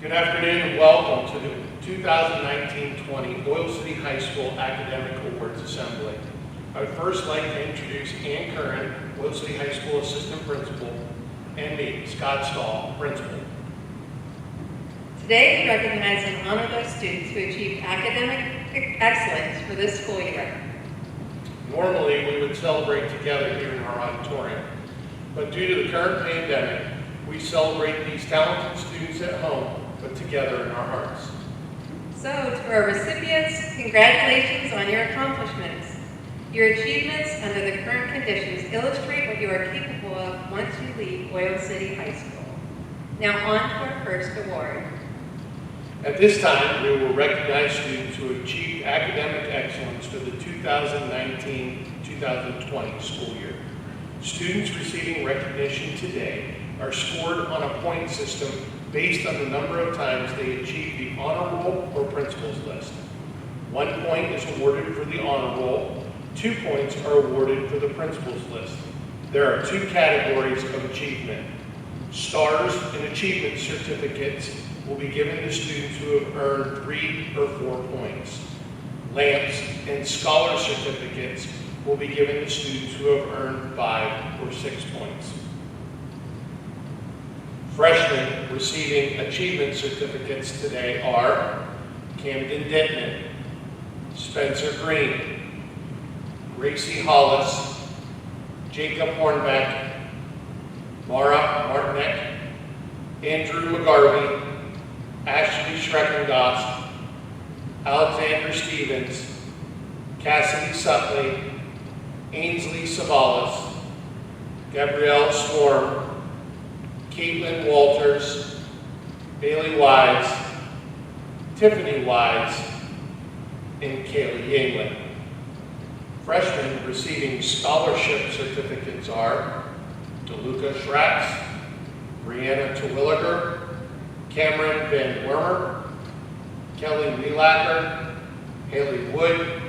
Good afternoon and welcome to the 2019-20 Oil City High School Academic Awards Assembly. I would first like to introduce Ann Curran, Oil City High School Assistant Principal, and me, Scott Stahl, Principal. Today we recognize and honor those students who achieved academic excellence for this school year. Normally we would celebrate together here in our auditorium, but due to the current pandemic, we celebrate these talented students at home, but together in our hearts. So, to our recipients, congratulations on your accomplishments. Your achievements under the current conditions illustrate what you are capable of once you leave Oil City High School. Now on to our first award. At this time, we will recognize students who achieved academic excellence for the 2019-2020 school year. Students receiving recognition today are scored on a point system based on the number of times they achieved the honor roll or principals list. 1 point is awarded for the honor roll, 2 points are awarded for the principals list. There are 2 categories of achievement. Stars and achievement certificates will be given to students who have earned 3 or 4 points. Lamps and scholar certificates will be given to students who have earned 5 or 6 points. Freshmen receiving achievement certificates today are Camden Denton, Spencer Green, Gracie Hollis, Jacob Hornbeck, Mara Martinek, Andrew McGarvey, Ashley Schreckengost, Alexander Stevens, Cassidy Sutley, Ainsley Savalas, Gabrielle Storm, Caitlin Walters, Bailey Wise, Tiffany Wise, and Kaylee Yangling. Freshmen receiving scholarship certificates are DeLuca Schratz, Brianna Terwilliger, Cameron Van Wermer, Kelly Wheelacker, Haley Wood,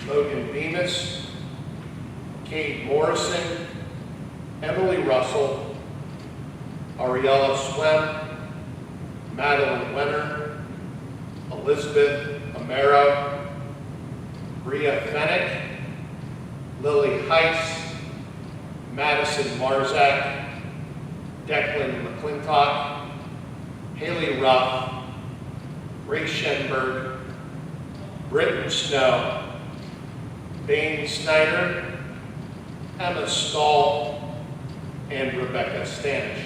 Logan Bemis, Kate Morrison, Emily Russell, Ariella Swem, Madeline Wenner, Elizabeth Amaro, Bria Fennick, Lily Heiss, Madison Marzak, Declan McClintock, Haley Ruff, Grace Shenberg, Britton Snow, Bane Snyder, Emma Stahl, and Rebecca Stanish.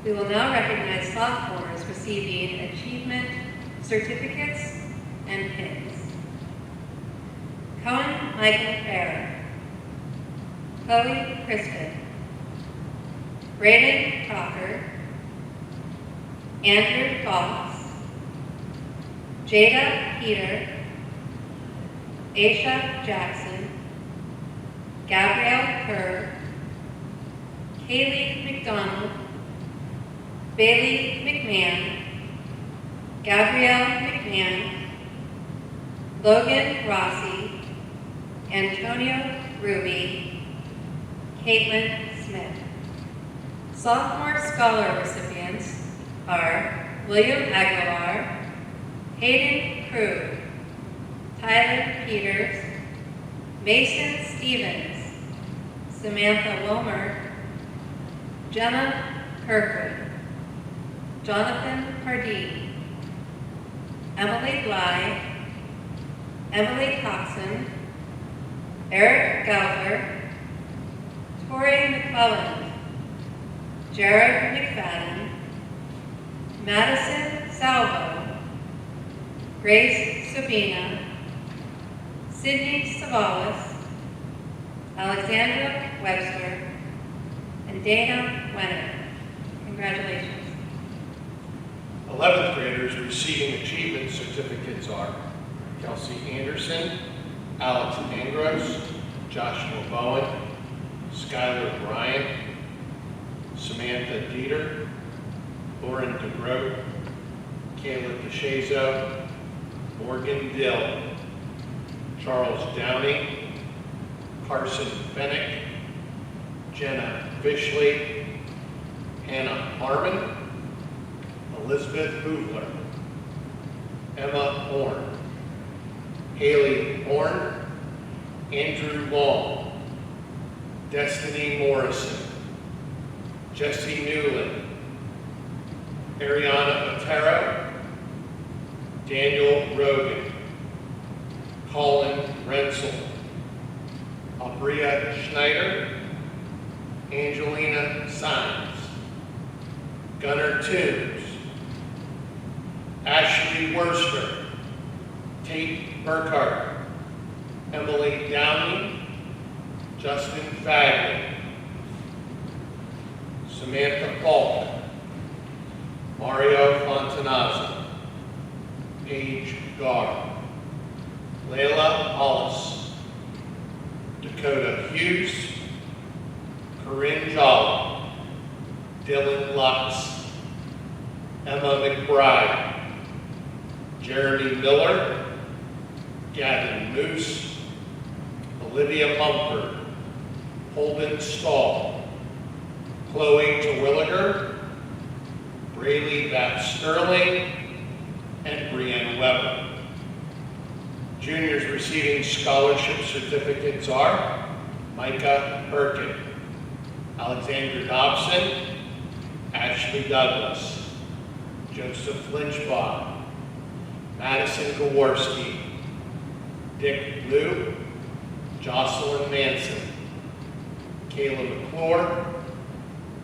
We will now recognize sophomores receiving achievement certificates and pins. Cohen Michael Farrer, Chloe Crispin, Braden Crocker, Andrew Fox, Jada Peter, Aisha Jackson, Gabrielle Kerr, Kaylee McDonald, Bailey McMahon, Gabrielle McMahon, Logan Rossi, Antonio Ruby, Caitlin Smith. Sophomore scholar recipients are William Aguilar, Hayden Krug, Tyler Peters, Mason Stevens, Samantha Wilmer, Jenna Kirkwood, Jonathan Pardee, Emily Bly, Emily Coxon, Eric Galver, Tori McClellan, Jared McFadden, Madison Salvo, Grace Sabina, Sydney Savalas, Alexandra Webster, and Dana Wenner. Congratulations. 11th graders receiving achievement certificates are Kelsey Anderson, Alex Angros, Joshua Bowen, Skylar Bryant, Samantha Dieter, Lauren DeGroat, Kayla DeShazo, Morgan Dill, Charles Downey, Carson Fennick, Jenna Fishley, Hannah Harmon, Elizabeth Hoovler, Emma Horn, Haley Horn, Andrew Long, Destiny Morrison, Jesse Newland, Ariana Otero, Daniel Rogan, Colin Rensel, Abria Schneider, Angelina Sines, Gunnar Toombs, Ashley Worster, Tate Burkhart, Emily Downey, Justin Fagley, Samantha Falk, Mario Fontanazza, Paige Garr, Layla Hollis, Dakota Hughes, Corinne Jolly, Dylan Lux, Emma McBride, Jeremy Miller, Gavin Moose, Olivia Mumford, Holden Stahl, Chloe Terwilliger, Braylee Bath Sterling, and Brianne Weber. Juniors receiving scholarship certificates are Micah Perkin, Alexander Dobson, Ashley Douglas, Joseph Lynchbaugh, Madison Gaworski, Dick Liu, Jocelyn Manson, Kayla McClure,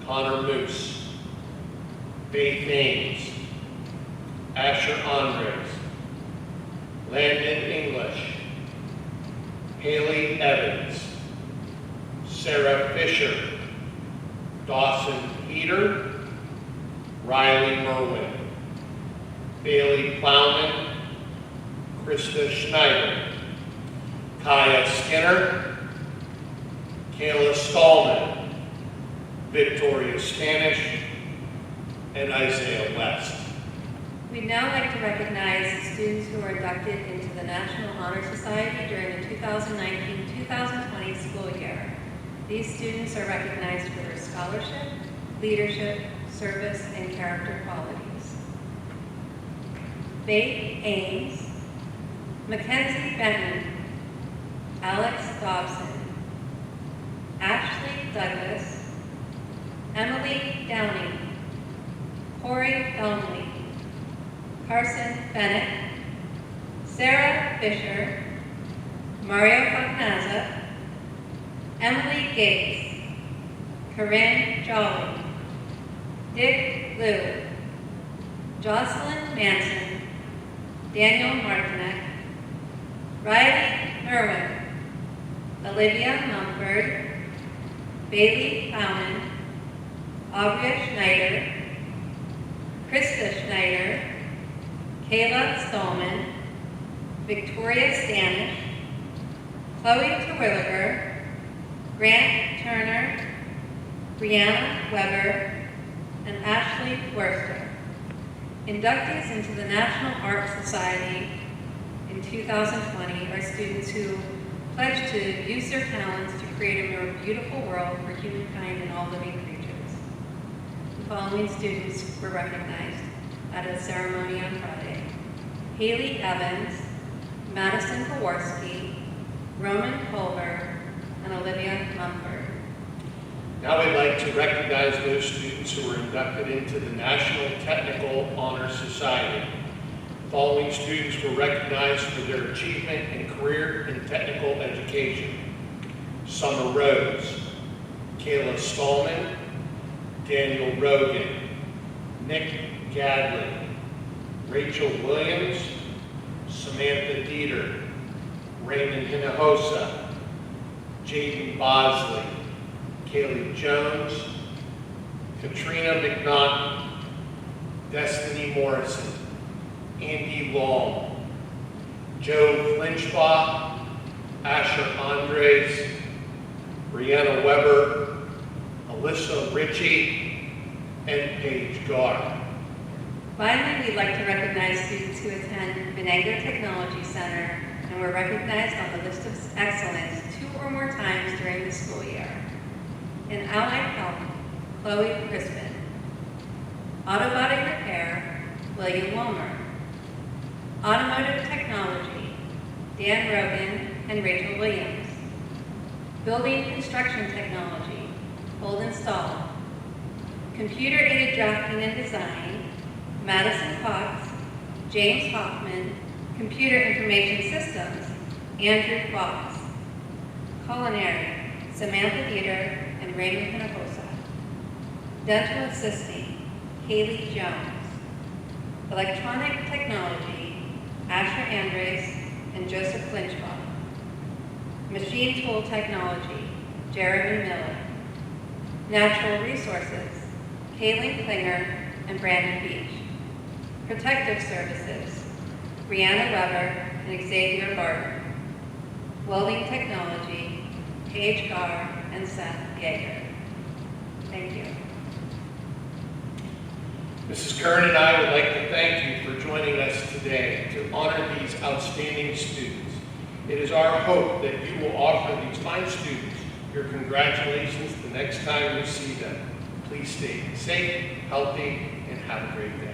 Connor Moose, Faith Ames, Asher Andres, Landon English, Haley Evans, Sarah Fisher, Dawson Peter, Riley Merwin, Bailey Plowman, Krista Schneider, Kaya Skinner, Kayla Stallman, Victoria Spanish, and Isaiah West. We'd now like to recognize the students who were inducted into the National Honor Society during the 2019-2020 school year. These students are recognized for their scholarship, leadership, service, and character qualities. Faith Ames, Mackenzie Benton, Alex Dobson, Ashley Douglas, Emily Downey, Corey Donnelly, Carson Bennett, Sarah Fisher, Mario Fontanazza, Emily Gates, Corinne Jolly, Dick Liu, Jocelyn Manson, Daniel Martinek, Riley Merwin, Olivia Mumford, Bailey Plowman, Aubrey Schneider, Krista Schneider, Kayla Stallman, Victoria Stanish, Chloe Terwilliger, Grant Turner, Brianna Weber, and Ashley Worster. Inductees into the National Art Society in 2020 are students who pledge to use their talents to create a more beautiful world for humankind and all living creatures. The following students were recognized at a ceremony on Friday: Haley Evans, Madison Kowarski, Roman Culver, and Olivia Mumford. Now we'd like to recognize those students who were inducted into the National Technical Honor Society. The following students were recognized for their achievement and career in technical education: Summer Rose, Kayla Stallman, Daniel Rogan, Nick Gadley, Rachel Williams, Samantha Dieter, Raymond Hinojosa, Jaden Bosley, Kaylee Jones, Katrina McNaughton, Destiny Morrison, Andy Long, Joe Lynchbaugh, Asher Andres, Brianna Weber, Alyssa Ritchie, and Paige Garr. Finally, we'd like to recognize students who attend Welding Technology Center and were recognized on the list of excellence 2 or more times during the school year. In Allied Health, Chloe Crispin. Autobody Repair, William Wilmer. Automotive Technology, Dan Rogan and Rachel Williams. Building Construction Technology, Holden Stahl. Computer-aided drafting and design, Madison Fox, James Hoffman. Computer Information Systems, Andrew Fox. Culinary, Samantha Dieter and Raymond Hinojosa. Dental Assisting, Haley Jones. Electronic Technology, Asher Andres and Joseph Lynchbaum. Machine Tool Technology, Jeremy Miller. Natural Resources, Kaylin Klinger and Brandon Beach. Protective Services, Brianna Weber and Xavier Barber. Welding Technology, Paige Garr and Seth Yeager. Thank you. Mrs. Kern and I would like to thank you for joining us today to honor these outstanding students. It is our hope that you will offer these fine students your congratulations the next time you see them. Please stay safe, healthy, and have a great day.